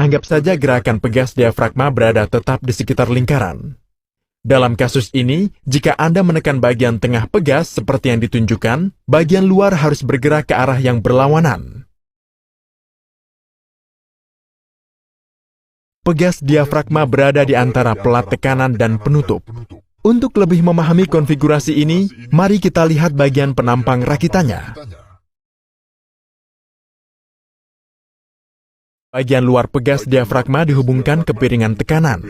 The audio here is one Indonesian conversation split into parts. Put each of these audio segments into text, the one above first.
anggap saja gerakan pegas diafragma berada tetap di sekitar lingkaran. Dalam kasus ini, jika Anda menekan bagian tengah pegas seperti yang ditunjukkan, bagian luar harus bergerak ke arah yang berlawanan. Pegas diafragma berada di antara pelat tekanan dan penutup. Untuk lebih memahami konfigurasi ini, mari kita lihat bagian penampang rakitannya. Bagian luar pegas diafragma dihubungkan ke piringan tekanan.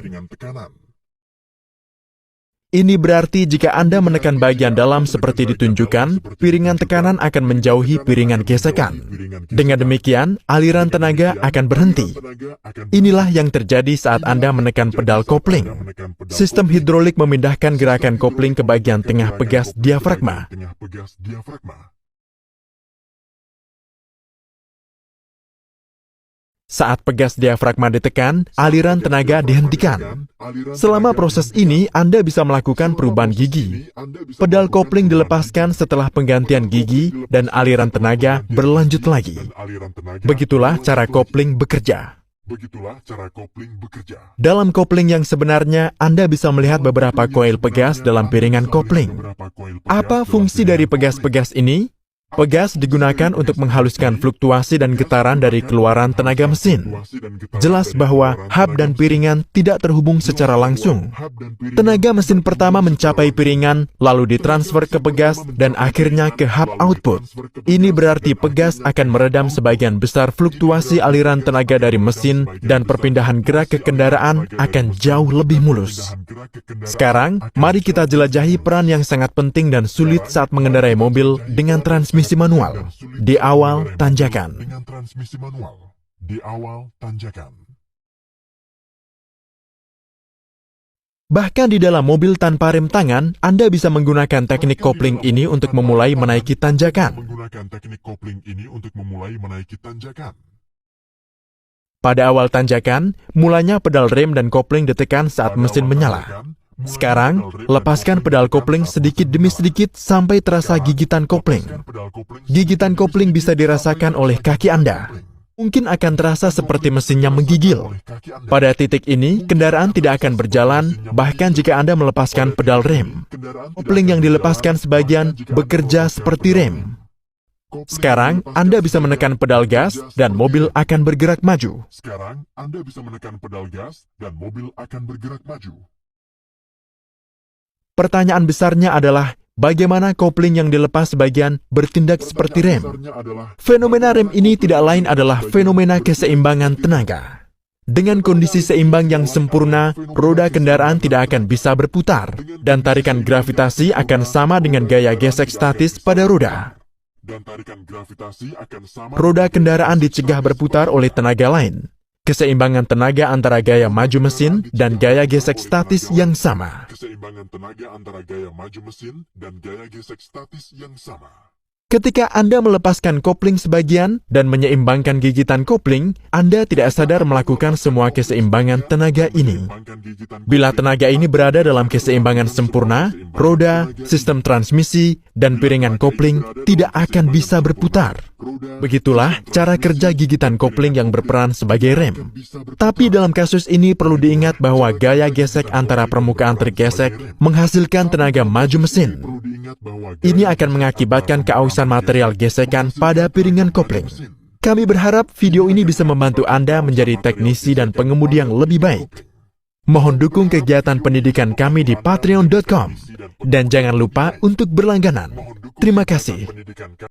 Ini berarti jika Anda menekan bagian dalam seperti ditunjukkan, piringan tekanan akan menjauhi piringan gesekan. Dengan demikian, aliran tenaga akan berhenti. Inilah yang terjadi saat Anda menekan pedal kopling. Sistem hidrolik memindahkan gerakan kopling ke bagian tengah pegas diafragma. Saat pegas diafragma ditekan, aliran tenaga dihentikan. Selama proses ini, Anda bisa melakukan perubahan gigi. Pedal kopling dilepaskan setelah penggantian gigi dan aliran tenaga berlanjut lagi. Begitulah cara kopling bekerja. Dalam kopling yang sebenarnya, Anda bisa melihat beberapa koil pegas dalam piringan kopling. Apa fungsi dari pegas-pegas ini? Pegas digunakan untuk menghaluskan fluktuasi dan getaran dari keluaran tenaga mesin. Jelas bahwa hub dan piringan tidak terhubung secara langsung. Tenaga mesin pertama mencapai piringan, lalu ditransfer ke pegas, dan akhirnya ke hub output. Ini berarti pegas akan meredam sebagian besar fluktuasi aliran tenaga dari mesin, dan perpindahan gerak ke kendaraan akan jauh lebih mulus. Sekarang, mari kita jelajahi peran yang sangat penting dan sulit saat mengendarai mobil dengan transmisi manual di awal tanjakan. Bahkan di dalam mobil tanpa rem tangan, Anda bisa menggunakan teknik kopling ini untuk memulai menaiki tanjakan. Pada awal tanjakan, mulanya pedal rem dan kopling ditekan saat mesin menyala. Sekarang, lepaskan pedal kopling sedikit demi sedikit sampai terasa gigitan kopling. Gigitan kopling bisa dirasakan oleh kaki Anda. Mungkin akan terasa seperti mesinnya menggigil. Pada titik ini, kendaraan tidak akan berjalan, bahkan jika Anda melepaskan pedal rem. Kopling yang dilepaskan sebagian bekerja seperti rem. Sekarang, Anda bisa menekan pedal gas dan mobil akan bergerak maju. Pertanyaan besarnya adalah, bagaimana kopling yang dilepas sebagian bertindak seperti rem? Fenomena rem ini tidak lain adalah fenomena keseimbangan tenaga. Dengan kondisi seimbang yang sempurna, roda kendaraan tidak akan bisa berputar, dan tarikan gravitasi akan sama dengan gaya gesek statis pada roda. Roda kendaraan dicegah berputar oleh tenaga lain. Keseimbangan tenaga antara gaya maju mesin dan gaya gesek statis yang sama. Ketika Anda melepaskan kopling sebagian dan menyeimbangkan gigitan kopling, Anda tidak sadar melakukan semua keseimbangan tenaga ini. Bila tenaga ini berada dalam keseimbangan sempurna, roda, sistem transmisi, dan piringan kopling tidak akan bisa berputar. Begitulah cara kerja gigitan kopling yang berperan sebagai rem. Tapi dalam kasus ini perlu diingat bahwa gaya gesek antara permukaan tergesek menghasilkan tenaga maju mesin. Ini akan mengakibatkan keausan material gesekan pada piringan kopling. Kami berharap video ini bisa membantu Anda menjadi teknisi dan pengemudi yang lebih baik. Mohon dukung kegiatan pendidikan kami di patreon.com. Dan jangan lupa untuk berlangganan. Terima kasih.